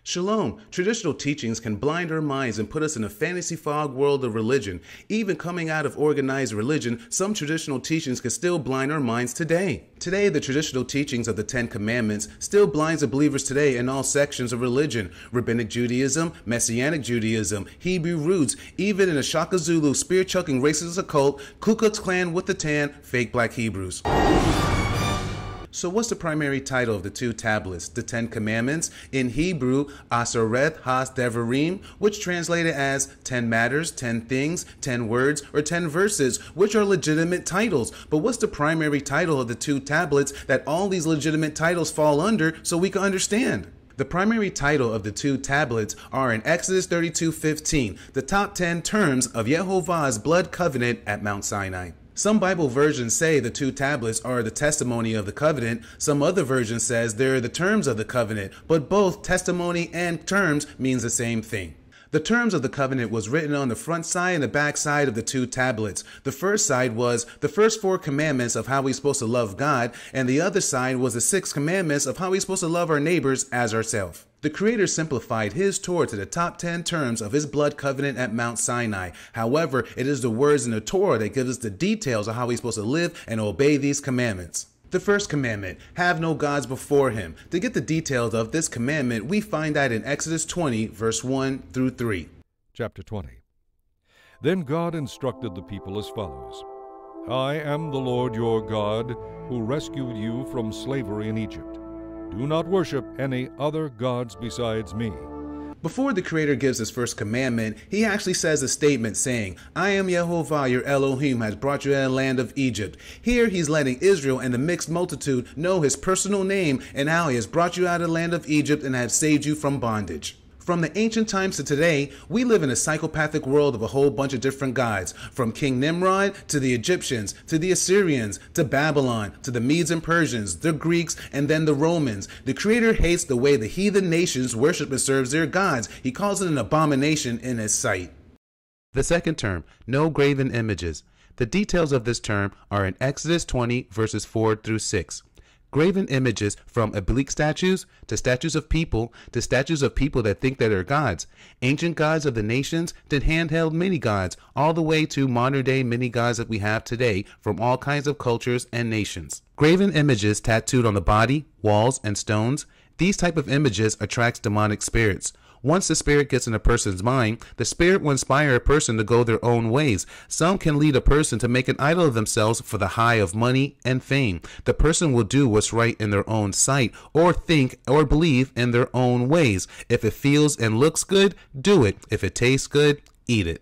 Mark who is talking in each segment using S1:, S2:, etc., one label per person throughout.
S1: Shalom. Traditional teachings can blind our minds and put us in a fantasy fog world of religion. Even coming out of organized religion, some traditional teachings can still blind our minds today. Today, the traditional teachings of the Ten Commandments still blinds the believers today in all sections of religion. Rabbinic Judaism, Messianic Judaism, Hebrew roots, even in a Shaka Zulu spear-chucking racist occult, Ku Klux Klan with the tan, fake black Hebrews. So what's the primary title of the two tablets, the Ten Commandments? In Hebrew, Asereth Has Devarim, which translated as 10 matters, 10 things, 10 words, or 10 verses, which are legitimate titles. But what's the primary title of the two tablets that all these legitimate titles fall under so we can understand? The primary title of the two tablets are in Exodus 32:15, the top 10 terms of Jehovah's blood covenant at Mount Sinai. Some Bible versions say the two tablets are the testimony of the covenant. Some other version says they're the terms of the covenant, but both testimony and terms means the same thing. The terms of the covenant was written on the front side and the back side of the two tablets. The first side was the first 4 commandments of how we're supposed to love God, and the other side was the 6 commandments of how we're supposed to love our neighbors as ourselves. The Creator simplified His Torah to the top 10 terms of His blood covenant at Mount Sinai. However, it is the words in the Torah that gives us the details of how we're supposed to live and obey these commandments. The first commandment, have no gods before Him. To get the details of this commandment, we find that in Exodus 20, verse 1 through 3.
S2: Chapter 20. Then God instructed the people as follows. I am the Lord your God, who rescued you from slavery in Egypt. Do not worship any other gods besides me.
S1: Before the Creator gives His first commandment, He actually says a statement saying, I am Jehovah, your Elohim, has brought you out of the land of Egypt. Here He's letting Israel and the mixed multitude know His personal name and how He has brought you out of the land of Egypt and has saved you from bondage. From the ancient times to today, we live in a psychopathic world of a whole bunch of different gods, from King Nimrod to the Egyptians, to the Assyrians, to Babylon, to the Medes and Persians, the Greeks, and then the Romans. The Creator hates the way the heathen nations worship and serve their gods. He calls it an abomination in His sight. The second term, no graven images. The details of this term are in Exodus 20, verses 4 through 6. Graven images, from oblique statues to statues of people to statues of people that think that are gods. Ancient gods of the nations to handheld mini-gods, all the way to modern-day mini-gods that we have today from all kinds of cultures and nations. Graven images tattooed on the body, walls, and stones. These type of images attracts demonic spirits. Once the spirit gets in a person's mind, the spirit will inspire a person to go their own ways. Some can lead a person to make an idol of themselves for the high of money and fame. The person will do what's right in their own sight, or think or believe in their own ways. If it feels and looks good, do it. If it tastes good, eat it.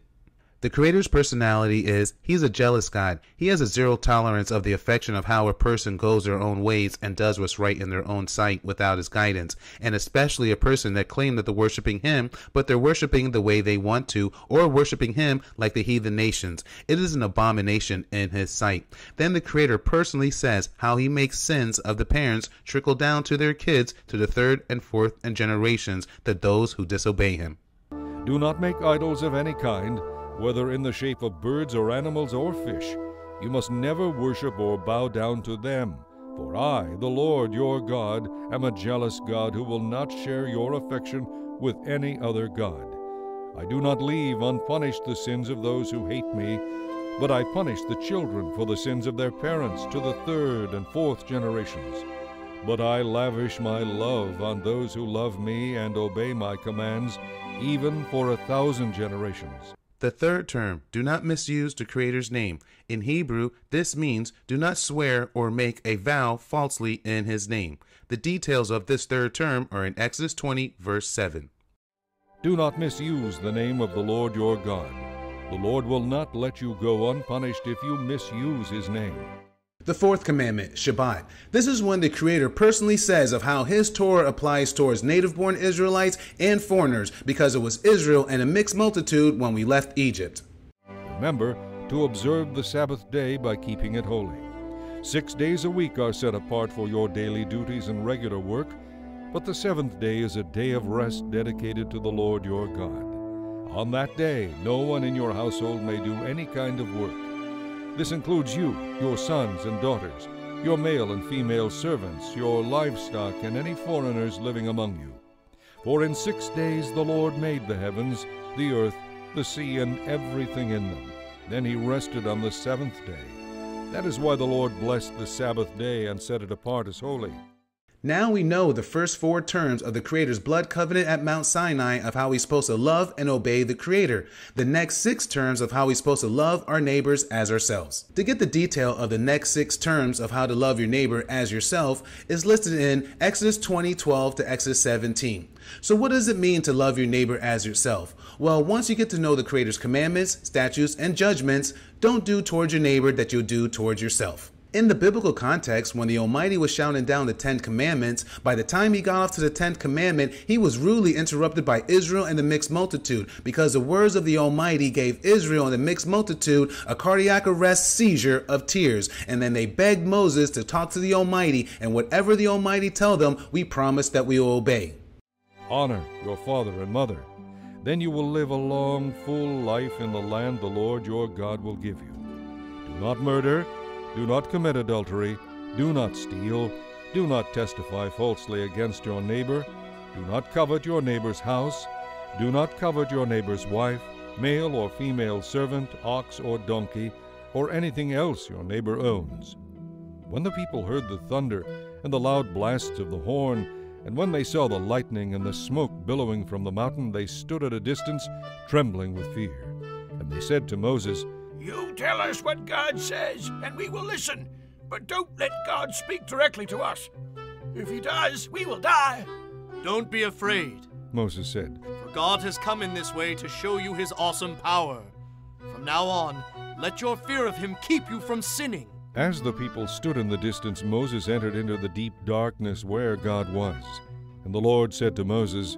S1: The Creator's personality is, He's a jealous God. He has a zero tolerance of the affection of how a person goes their own ways and does what's right in their own sight without His guidance, and especially a person that claim that they're worshiping Him, but they're worshiping the way they want to, or worshiping Him like the heathen nations. It is an abomination in His sight. Then the Creator personally says how He makes sins of the parents trickle down to their kids to the 3rd and 4th and generations, to those who disobey Him.
S2: Do not make idols of any kind, whether in the shape of birds or animals or fish. You must never worship or bow down to them. For I, the Lord your God, am a jealous God who will not share your affection with any other God. I do not leave unpunished the sins of those who hate me, but I punish the children for the sins of their parents to the 3rd and 4th generations. But I lavish my love on those who love me and obey my commands, even for 1,000 generations.
S1: The third term, do not misuse the Creator's name. In Hebrew, this means do not swear or make a vow falsely in His name. The details of this third term are in Exodus 20, verse 7.
S2: Do not misuse the name of the Lord your God. The Lord will not let you go unpunished if you misuse His name.
S1: The fourth commandment, Shabbat. This is when the Creator personally says of how his Torah applies towards native-born Israelites and foreigners, because it was Israel and a mixed multitude when we left Egypt.
S2: Remember to observe the Sabbath day by keeping it holy. 6 days a week are set apart for your daily duties and regular work, but the seventh day is a day of rest dedicated to the Lord your God. On that day, no one in your household may do any kind of work. This includes you, your sons and daughters, your male and female servants, your livestock, and any foreigners living among you. For in 6 days the Lord made the heavens, the earth, the sea, and everything in them. Then he rested on the seventh day. That is why the Lord blessed the Sabbath day and set it apart as holy.
S1: Now we know the first 4 terms of the Creator's blood covenant at Mount Sinai of how we're supposed to love and obey the Creator. The next 6 terms of how we're supposed to love our neighbors as ourselves. To get the detail of the next 6 terms of how to love your neighbor as yourself is listed in Exodus 20:12 to Exodus 17. So what does it mean to love your neighbor as yourself? Well, once you get to know the Creator's commandments, statutes, and judgments, don't do towards your neighbor that you'll do towards yourself. In the biblical context, when the Almighty was shouting down the 10 commandments, by the time he got off to the 10th commandment, he was rudely interrupted by Israel and the mixed multitude, because the words of the Almighty gave Israel and the mixed multitude a cardiac arrest seizure of tears, and then they begged Moses to talk to the Almighty, and whatever the Almighty tell them, we promise that we will obey.
S2: Honor your father and mother. Then you will live a long, full life in the land the Lord your God will give you. Do not murder. Do not commit adultery, do not steal, do not testify falsely against your neighbor, do not covet your neighbor's house, do not covet your neighbor's wife, male or female servant, ox or donkey, or anything else your neighbor owns. When the people heard the thunder and the loud blasts of the horn, and when they saw the lightning and the smoke billowing from the mountain, they stood at a distance, trembling with fear. And they said to Moses,
S3: "You tell us what God says, and we will listen, but don't let God speak directly to us. If he does, we will die."
S4: "Don't be afraid,"
S2: Moses said,
S4: "for God has come in this way to show you his awesome power. From now on, let your fear of him keep you from sinning."
S2: As the people stood in the distance, Moses entered into the deep darkness where God was. And the Lord said to Moses,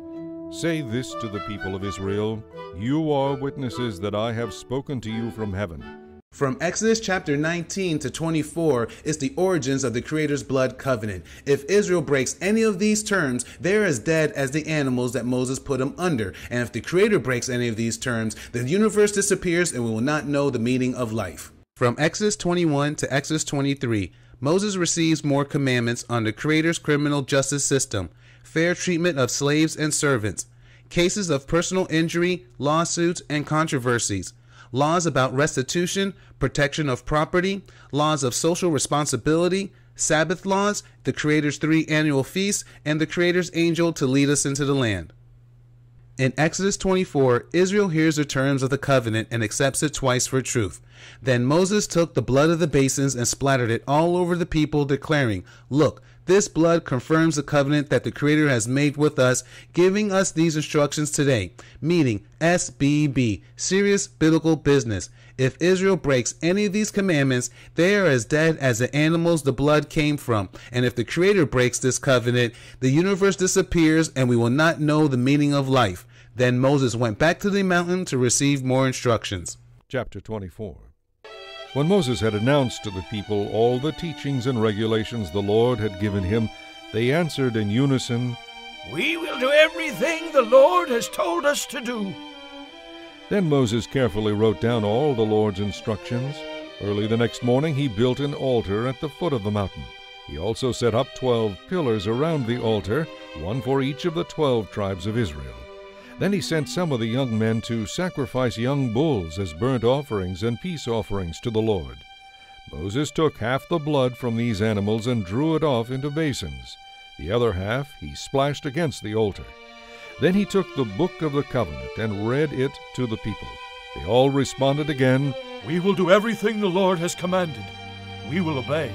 S2: "Say this to the people of Israel, you are witnesses that I have spoken to you from heaven."
S1: From Exodus chapter 19 to 24 is the origins of the Creator's blood covenant. If Israel breaks any of these terms, they are as dead as the animals that Moses put them under. And if the Creator breaks any of these terms, the universe disappears and we will not know the meaning of life. From Exodus 21 to Exodus 23, Moses receives more commandments on the Creator's criminal justice system, fair treatment of slaves and servants, cases of personal injury, lawsuits, and controversies, laws about restitution, protection of property, laws of social responsibility, Sabbath laws, the Creator's 3 annual feasts, and the Creator's angel to lead us into the land. In Exodus 24, Israel hears the terms of the covenant and accepts it twice for truth. Then Moses took the blood of the basins and splattered it all over the people, declaring, "Look, this blood confirms the covenant that the Creator has made with us, giving us these instructions today," meaning SBB, serious biblical business. If Israel breaks any of these commandments, they are as dead as the animals the blood came from. And if the Creator breaks this covenant, the universe disappears and we will not know the meaning of life. Then Moses went back to the mountain to receive more instructions.
S2: Chapter 24. When Moses had announced to the people all the teachings and regulations the Lord had given him, they answered in unison,
S3: "We will do everything the Lord has told us to do."
S2: Then Moses carefully wrote down all the Lord's instructions. Early the next morning he built an altar at the foot of the mountain. He also set up 12 pillars around the altar, one for each of the 12 tribes of Israel. Then he sent some of the young men to sacrifice young bulls as burnt offerings and peace offerings to the Lord. Moses took half the blood from these animals and drew it off into basins. The other half he splashed against the altar. Then he took the book of the covenant and read it to the people. They all responded again,
S3: "We will do everything the Lord has commanded. We will obey."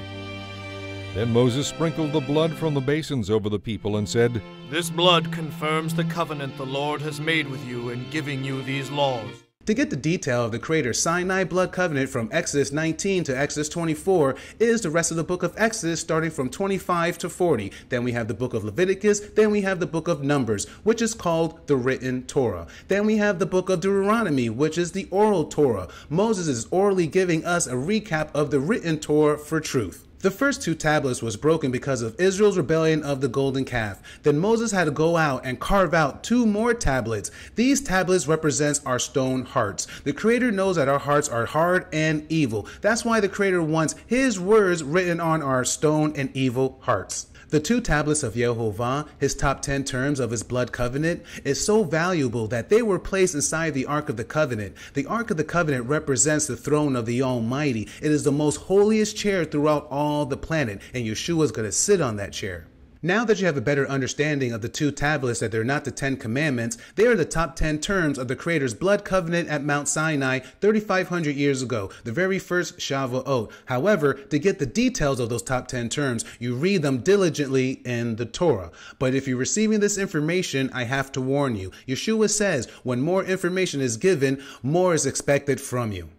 S2: Then Moses sprinkled the blood from the basins over the people and said,
S4: "This blood confirms the covenant the Lord has made with you in giving you these laws."
S1: To get the detail of the Creator's Sinai blood covenant from Exodus 19 to Exodus 24 is the rest of the book of Exodus starting from 25 to 40. Then we have the book of Leviticus. Then we have the book of Numbers, which is called the written Torah. Then we have the book of Deuteronomy, which is the oral Torah. Moses is orally giving us a recap of the written Torah for truth. The first 2 tablets was broken because of Israel's rebellion of the golden calf. Then Moses had to go out and carve out 2 more tablets. These tablets represent our stone hearts. The Creator knows that our hearts are hard and evil. That's why the Creator wants His words written on our stone and evil hearts. The 2 tablets of Jehovah, His top 10 terms of His blood covenant, is so valuable that they were placed inside the Ark of the Covenant. The Ark of the Covenant represents the throne of the Almighty. It is the most holiest chair throughout all the planet, and Yeshua is going to sit on that chair. Now that you have a better understanding of the 2 tablets, that they're not the 10 commandments, they are the top 10 terms of the Creator's blood covenant at Mount Sinai 3,500 years ago, the very first Shavuot. However, to get the details of those top 10 terms, you read them diligently in the Torah. But if you're receiving this information, I have to warn you. Yeshua says when more information is given, more is expected from you.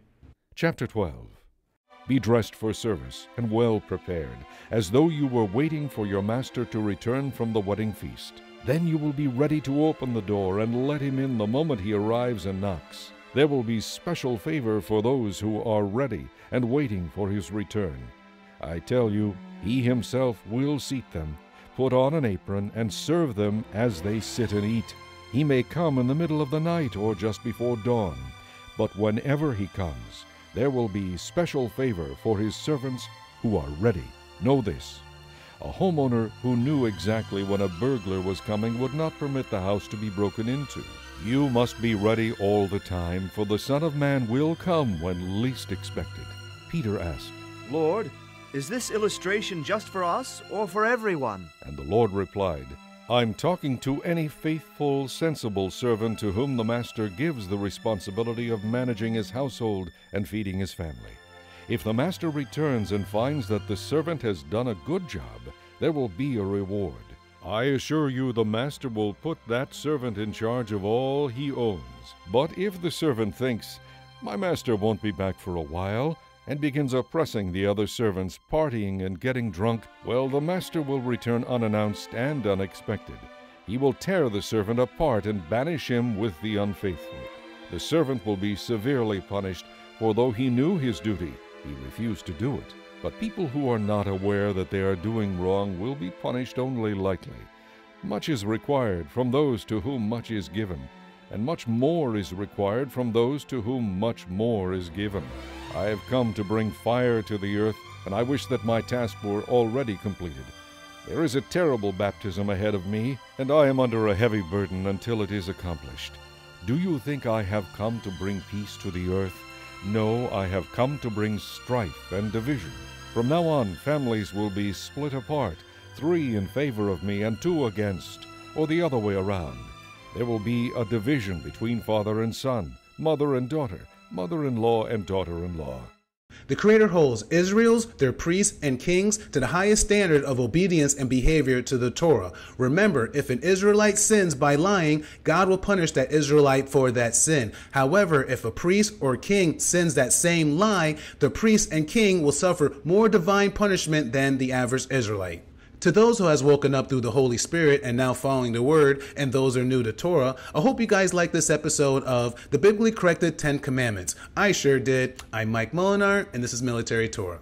S2: Chapter 12. Be dressed for service and well prepared, as though you were waiting for your master to return from the wedding feast. Then you will be ready to open the door and let him in the moment he arrives and knocks. There will be special favor for those who are ready and waiting for his return. I tell you, he himself will seat them, put on an apron, and serve them as they sit and eat. He may come in the middle of the night or just before dawn, but whenever he comes, there will be special favor for his servants who are ready. Know this: a homeowner who knew exactly when a burglar was coming would not permit the house to be broken into. You must be ready all the time, for the Son of Man will come when least expected. Peter asked,
S5: Lord, is this illustration just for us or for everyone?
S2: and the Lord replied, I'm talking to any faithful, sensible servant to whom the master gives the responsibility of managing his household and feeding his family. If the master returns and finds that the servant has done a good job, there will be a reward. I assure you the master will put that servant in charge of all he owns. But if the servant thinks, my master won't be back for a while, and begins oppressing the other servants, partying and getting drunk, well, the master will return unannounced and unexpected. He will tear the servant apart and banish him with the unfaithful. The servant will be severely punished, for though he knew his duty, he refused to do it. But people who are not aware that they are doing wrong will be punished only lightly. Much is required from those to whom much is given, and much more is required from those to whom much more is given. I have come to bring fire to the earth, and I wish that my task were already completed. There is a terrible baptism ahead of me, and I am under a heavy burden until it is accomplished. Do you think I have come to bring peace to the earth? No, I have come to bring strife and division. From now on, families will be split apart, 3 in favor of me and 2 against, or the other way around. There will be a division between father and son, mother and daughter, mother-in-law and daughter-in-law.
S1: The Creator holds Israel's, their priests, and kings to the highest standard of obedience and behavior to the Torah. Remember, if an Israelite sins by lying, God will punish that Israelite for that sin. However, if a priest or king sins that same lie, the priest and king will suffer more divine punishment than the average Israelite. To those who has woken up through the Holy Spirit and now following the Word, and those who are new to Torah, I hope you guys like this episode of the Biblically Corrected 10 Commandments. I sure did. I'm Mike Molinar, and this is Military Torah.